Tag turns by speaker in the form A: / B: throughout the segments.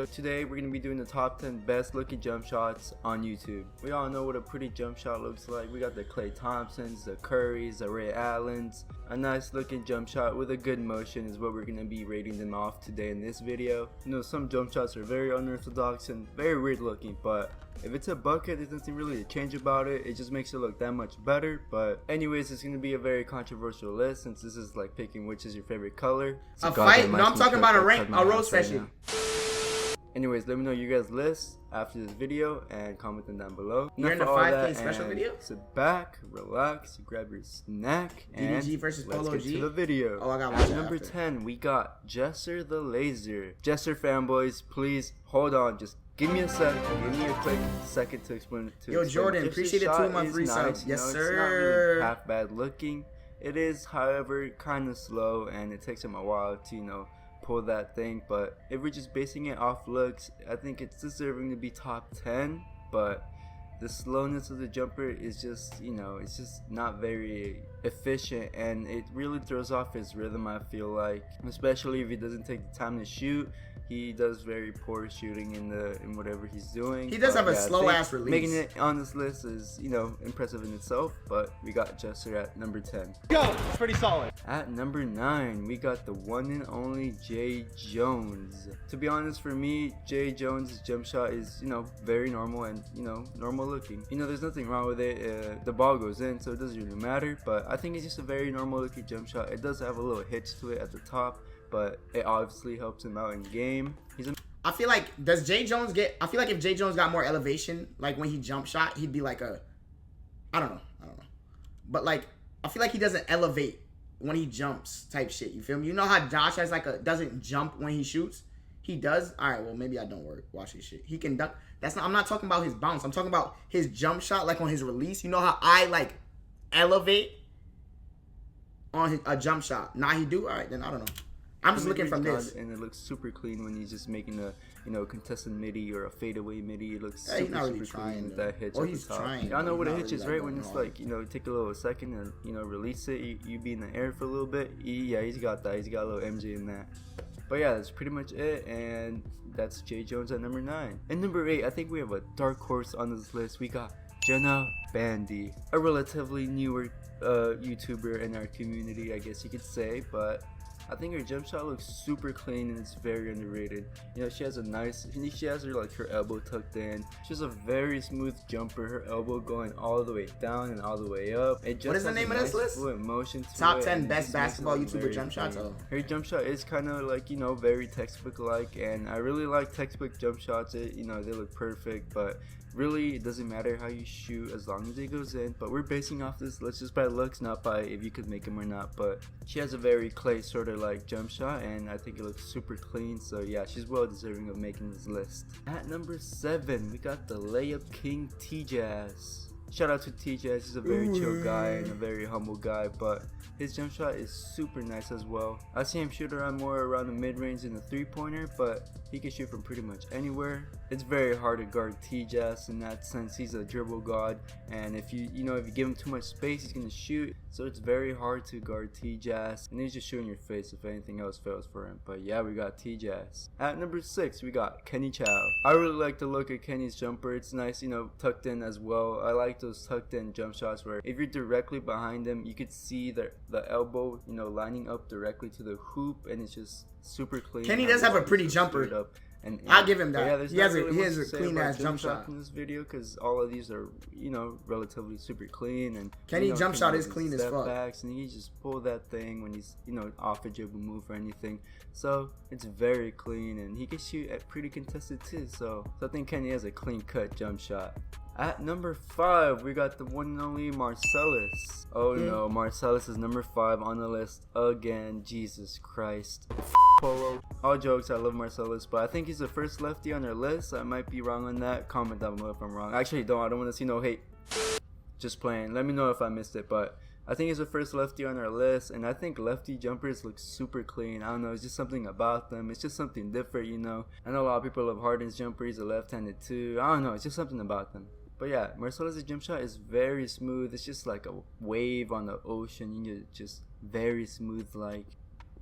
A: Today we're going to be doing the top 10 best looking jump shots on YouTube. We all know what a pretty jump shot looks like. We got the Klay Thompsons, the Currys, the Ray Allens. A nice looking jump shot with a good motion is what we're going to be rating them off today in this video. You know, some jump shots are very unorthodox and very weird looking, but if it's a bucket, there's nothing really to change about it. It just makes it look that much better. But anyways, it's going to be a very controversial list since this is like picking which is your favorite color.
B: A fight? No, I'm talking about a roast session.
A: Anyways, let me know your guys' list after this video and comment them down below.
B: You're in the 5K special video?
A: Sit back, relax, grab your snack, and
B: DDG versus
A: let's
B: Polo
A: get
B: G?
A: to the video.
B: Oh, I got
A: At
B: one
A: number
B: after.
A: 10, we got Gesser the Laser. Gesser fanboys, please hold on. Just give me a sec. Give me a quick second to explain.
B: Yo, Jordan, appreciate it. 2 month free subs. Yes,
A: sir.
B: sir.
A: It's not really half bad looking. It is, however, kind of slow, and it takes him a while to, pull that thing. But if we're just basing it off looks, I think it's deserving to be top 10. But the slowness of the jumper is just, it's just not very efficient, and it really throws off his rhythm, I feel like, especially if he doesn't take the time to shoot. He does very poor shooting in whatever he's doing.
B: He does have a slow ass release.
A: Making it on this list is, impressive in itself, but we got Gesser at number 10.
C: Go! Pretty solid.
A: At number 9, we got the one and only Jay Jones. To be honest, for me, Jay Jones' jump shot is, very normal and, normal looking. There's nothing wrong with it. The ball goes in, so it doesn't really matter, but I think it's just a very normal looking jump shot. It does have a little hitch to it at the top, but it obviously helps him out in game.
B: I feel like, does Jay Jones get, I feel like if Jay Jones got more elevation, like when he jump shot, he'd be like I don't know. But like, I feel like he doesn't elevate when he jumps type shit, you feel me? You know how Josh has doesn't jump when he shoots? He does? Alright, well maybe I don't watch his shit. He can dunk. I'm not talking about his bounce. I'm talking about his jump shot, like on his release. You know how I elevate on a jump shot? Nah, he do? Alright, then I don't know. I'm just looking from this.
A: And it looks super clean when he's just making a, contested midi or a fadeaway midi. It looks
B: super,
A: really super clean with that hitch
B: at
A: the top.
B: Trying.
A: I know what a hitch is, right? When it's take a little second and, release it. You be in the air for a little bit. Yeah, he's got that. He's got a little MJ in that. But yeah, that's pretty much it. And that's Jay Jones at number 9. And number 8, I think we have a dark horse on this list. We got Jenna Bandy, a relatively newer YouTuber in our community, I guess you could say, but I think her jump shot looks super clean and it's very underrated. She has her elbow tucked in. She has a very smooth jumper. Her elbow going all the way down and all the way up. It just
B: what is the name of this list?
A: Motion to
B: Top
A: it,
B: 10 best basketball YouTuber jump shots.
A: Her jump shot is kind of very textbook like, and I really like textbook jump shots. They look perfect, but really it doesn't matter how you shoot as long as it goes in. But we're basing off this list just by looks, not by if you could make them or not. But she has a very Klay sort of jump shot, and I think it looks super clean. So yeah, she's well deserving of making this list. At number 7, we got the layup king T-Jazz. Shout out to T-Jazz. He's a very chill guy and a very humble guy, but his jump shot is super nice as well. I see him shoot more around the mid-range than the 3-pointer, but he can shoot from pretty much anywhere. It's very hard to guard T-Jazz in that sense. He's a dribble god, and if you give him too much space, he's gonna shoot. So it's very hard to guard T-Jazz, and he's just shooting your face if anything else fails for him. But yeah, we got T-Jazz. At number 6, we got Kenny Chow. I really like the look of Kenny's jumper. It's nice, tucked in as well. I like those tucked in jump shots where if you're directly behind him, you could see the elbow, lining up directly to the hoop, and it's just super clean.
B: Kenny does have a pretty jumper.
A: And
B: I'll give him that.
A: Yeah,
B: he has a clean ass jump shot
A: in this video because all of these are, relatively super clean. And
B: Kenny jump shot is clean as fuck.
A: Backs, and he just pull that thing when he's, off a dribble move or anything. So it's very clean, and he can shoot at pretty contested too. So I think Kenny has a clean cut jump shot. At number 5, we got the one and only Marcellus. Oh no, Marcellus is number 5 on the list again. Jesus Christ. Polo. All jokes, I love Marcellus, but I think he's the first lefty on our list. I might be wrong on that. Comment down below if I'm wrong. Actually, I don't want to see no hate. Just playing. Let me know if I missed it, but I think he's the first lefty on our list, and I think lefty jumpers look super clean. I don't know, it's just something about them. It's just something different, I know a lot of people love Harden's jumper. He's a left-handed too. I don't know, it's just something about them. But yeah, Marcellus' jump shot is very smooth. It's just like a wave on the ocean. Just very smooth,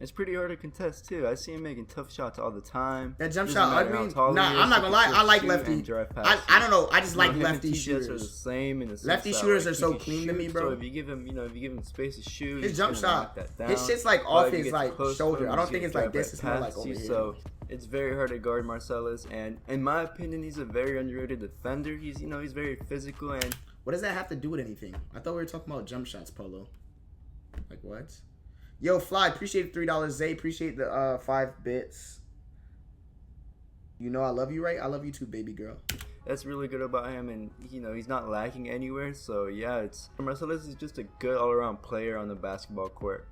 A: It's pretty hard to contest too. I see him making tough shots all the time.
B: That jump
A: Doesn't
B: shot
A: matter
B: ugly.
A: how tall
B: Nah,
A: he is,
B: I'm not
A: he
B: gonna lie.
A: can
B: I like
A: shoot
B: lefty.
A: and drive
B: I
A: passes.
B: don't know. I just like
A: him
B: lefty
A: and TJs
B: shooters.
A: are the same in the sense
B: Lefty
A: that,
B: shooters
A: like,
B: are so
A: he can
B: clean to me,
A: shoot,
B: bro.
A: So if you give him space to shoot,
B: His
A: he's
B: jump
A: gonna
B: shot,
A: knock that down.
B: his shit's like
A: But
B: off
A: if you
B: his
A: get
B: like
A: close to
B: shoulder.
A: him,
B: I don't
A: he's
B: think
A: gonna
B: it's like
A: drive
B: this.
A: that
B: It's more like
A: past
B: over
A: you,
B: here.
A: So it's very hard to guard Marcellus, and in my opinion, he's a very underrated defender. He's he's very physical. And
B: What does that have to do with anything? I thought we were talking about jump shots, Polo. Like what? Yo, Fly, appreciate the $3. Zay, appreciate the 5 bits. You know I love you, right? I love you too, baby girl.
A: that's really good about him, and he's not lacking anywhere. So yeah, Marcellus is just a good all-around player on the basketball court.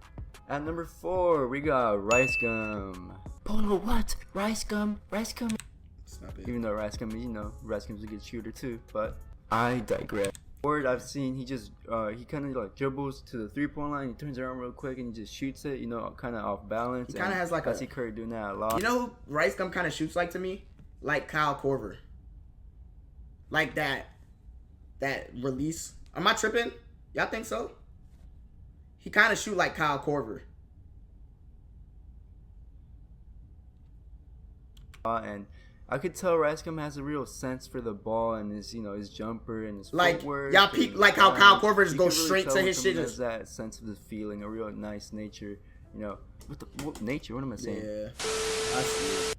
A: At number 4, we got Rice Gum. Polo, what? Rice Gum? Rice Gum?
B: Stop it.
A: Even though Rice Gum, Rice Gum's a good shooter too, but I digress. Forward, I've seen he kind of like dribbles to the 3-point line, he turns around real quick and he just shoots it, kind of off balance.
B: He kind of has like
A: I see Curry doing that a lot.
B: You know who Rice Gum kind of shoots like to me? Like Kyle Korver. Like that release. Am I tripping? Y'all think so? He kind of shoot like Kyle Korver.
A: And I could tell Rice Gum has a real sense for the ball and his jumper and his
B: Like
A: footwork.
B: y'all peep
A: and
B: like how Kyle Korver just
A: you
B: goes
A: can really
B: straight
A: tell
B: to
A: when
B: his shit.
A: someone has that sense of the feeling, a real nice nature. What nature? What am I saying?
B: Yeah. I see it.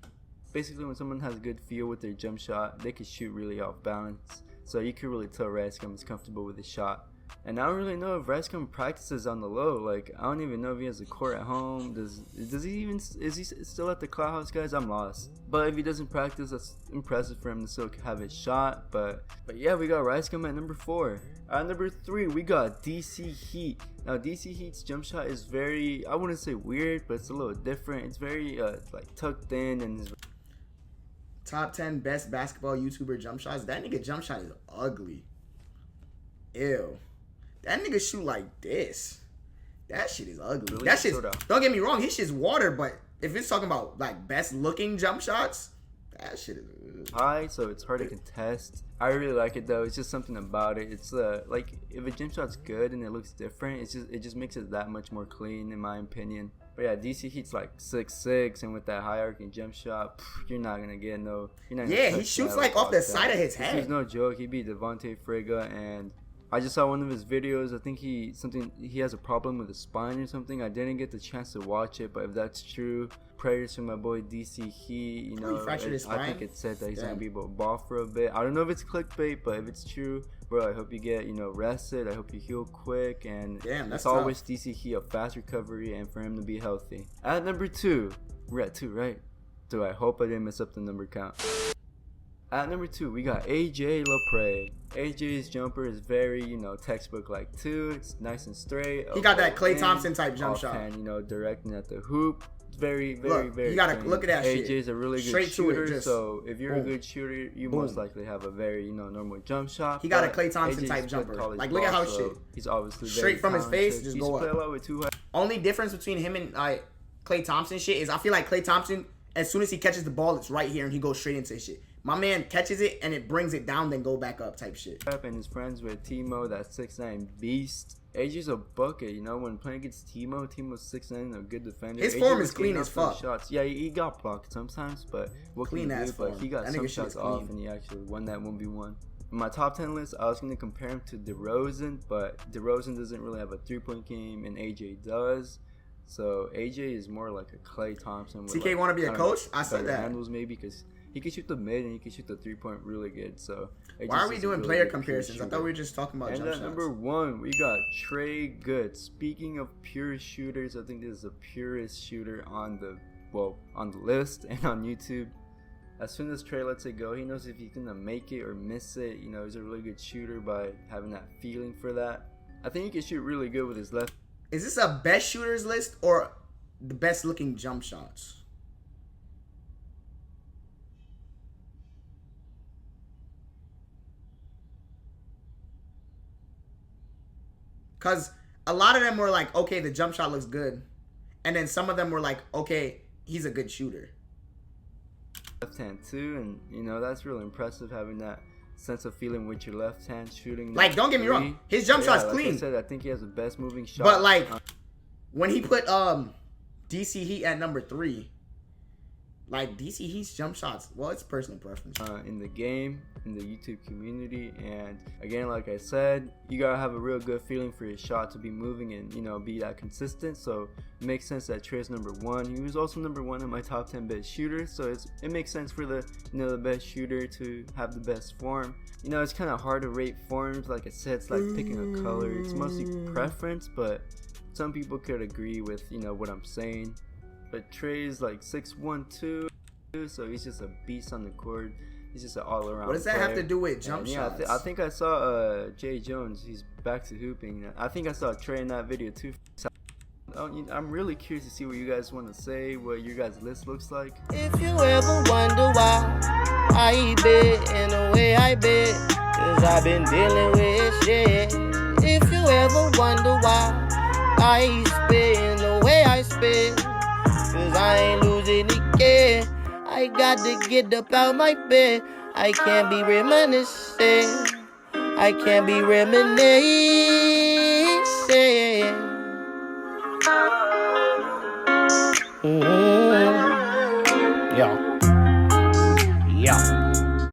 A: Basically, when someone has a good feel with their jump shot, they can shoot really off balance. So you can really tell Rice Gum is comfortable with his shot. And I don't really know if Rice Gum practices on the low. Like, I don't even know if he has a court at home. Is he still at the Cloud House, guys? I'm lost. But if he doesn't practice, that's impressive for him to still have his shot. But yeah, we got Rice Gum at number 4. At number 3, we got DC Heat. Now, DC Heat's jump shot is very, I wouldn't say weird, but it's a little different. It's very like tucked in and his
B: Top 10 best basketball YouTuber jump shots. That nigga jump shot is ugly. Ew. That nigga shoot like this. That shit is ugly.
A: Really?
B: That shit. Don't get me wrong. His shit's water, but if it's talking about like best looking jump shots, that shit is
A: high, so it's hard to contest. I really like it though. It's just something about it. It's like if a jump shot's good and it looks different, it just makes it that much more clean in my opinion. But yeah, DC Heat's like 6'6", and with that high arcing jump shot, you're not gonna get no.
B: Yeah, he shoots like off the side of his head.
A: He's no joke. He beat Devontae Friga, and I just saw one of his videos. I think he has a problem with his spine or something. I didn't get the chance to watch it, but if that's true, prayers to my boy DC Heat.
B: He fractured his spine?
A: I think it said that he's gonna be able to ball for a bit. I don't know if it's clickbait, but if it's true, bro, I hope you get rested. I hope you heal quick, and
B: that's
A: I always DC Heat a fast recovery and for him to be healthy. At number 2, we're at 2, right? So I hope I didn't mess up the number count. At number 2, we got AJ Laprade. AJ's jumper is very, textbook like too. It's nice and straight.
B: He got that Klay Thompson type jump shot.
A: And, directing at the hoop. It's very, very, very.
B: You gotta look at that shit.
A: AJ's a really good
B: Straight
A: shooter.
B: to it,
A: so if you're
B: boom.
A: a good shooter, you
B: Boom.
A: most likely have a very, normal jump shot.
B: He got a Klay Thompson
A: AJ's
B: type
A: good
B: jumper.
A: college
B: Like, look at how
A: ball,
B: shit.
A: so he's obviously
B: Straight
A: very
B: from his face,
A: talented.
B: just
A: He
B: go
A: used to
B: up.
A: play a lot with 2 high.
B: Only difference between him and Klay Thompson shit is I feel like Klay Thompson, as soon as he catches the ball, it's right here and he goes straight into his shit. My man catches it and it brings it down, then go back up type shit.
A: And his friends with Timo, that 6'9" beast. AJ's a bucket, when playing against Timo's 6'9", a good defender.
B: His
A: AJ
B: form
A: was
B: is clean
A: getting
B: as
A: up some
B: fuck.
A: Shots. Yeah, he got blocked sometimes, but what
B: Clean
A: can he
B: ass
A: do? But
B: form.
A: he got
B: That
A: some
B: nigga shit
A: shots
B: is
A: off,
B: clean.
A: and he actually won that 1v1. In my top 10 list, I was going to compare him to DeRozan, but DeRozan doesn't really have a 3-point game, and AJ does. So AJ is more like a Klay Thompson. With
B: TK want to be a coach? I said
A: better
B: that.
A: handles maybe because he can shoot the mid and he can shoot the 3-point really good. So
B: Why are we doing player comparisons? I thought we were just talking about
A: and
B: jump
A: at
B: shots.
A: number 1, we got Trey Good. Speaking of pure shooters, I think this is the purest shooter on the list and on YouTube. As soon as Trey lets it go, he knows if he's gonna make it or miss it. He's a really good shooter by having that feeling for that. I think he can shoot really good with his left.
B: Is this a best shooters list or the best looking jump shots? Because a lot of them were like, okay, the jump shot looks good. And then some of them were like, okay, he's a good shooter.
A: Left hand too, and that's really impressive having that sense of feeling with your left hand shooting.
B: Like, don't get me wrong, his jump shot's
A: like
B: clean.
A: I said, I think he has the best moving shot.
B: But like, when he put DC Heat at number 3. Like, DC Heat's jump shots, well, it's personal preference.
A: In the game, in the YouTube community, and again, like I said, you gotta have a real good feeling for your shot to be moving and, you know, be that consistent. So it makes sense that Trey's number 1. He was also number 1 in my top 10 best shooters, so it makes sense for the, you know, the best shooter to have the best form. You know, it's kind of hard to rate forms. Like I said, it's like picking a color. It's mostly preference, but some people could agree with, you know, what I'm saying. But Trey's like 6'1", 2, so he's just a beast on the court. He's just an all-around.
B: What does that
A: player.
B: have to do with jump shots?
A: I think I saw Jay Jones. He's back to hooping. I think I saw Trey in that video too. I'm really curious to see what you guys want to say, what your guys' list looks like.
C: If you ever wonder why I bet in the way I bet, 'cause I've been dealing with shit. If you ever wonder why I spit in the way I spit, 'cause I ain't losing again. I got to get up out my bed. I can't be reminiscing. I can't be reminiscing. Mm-hmm.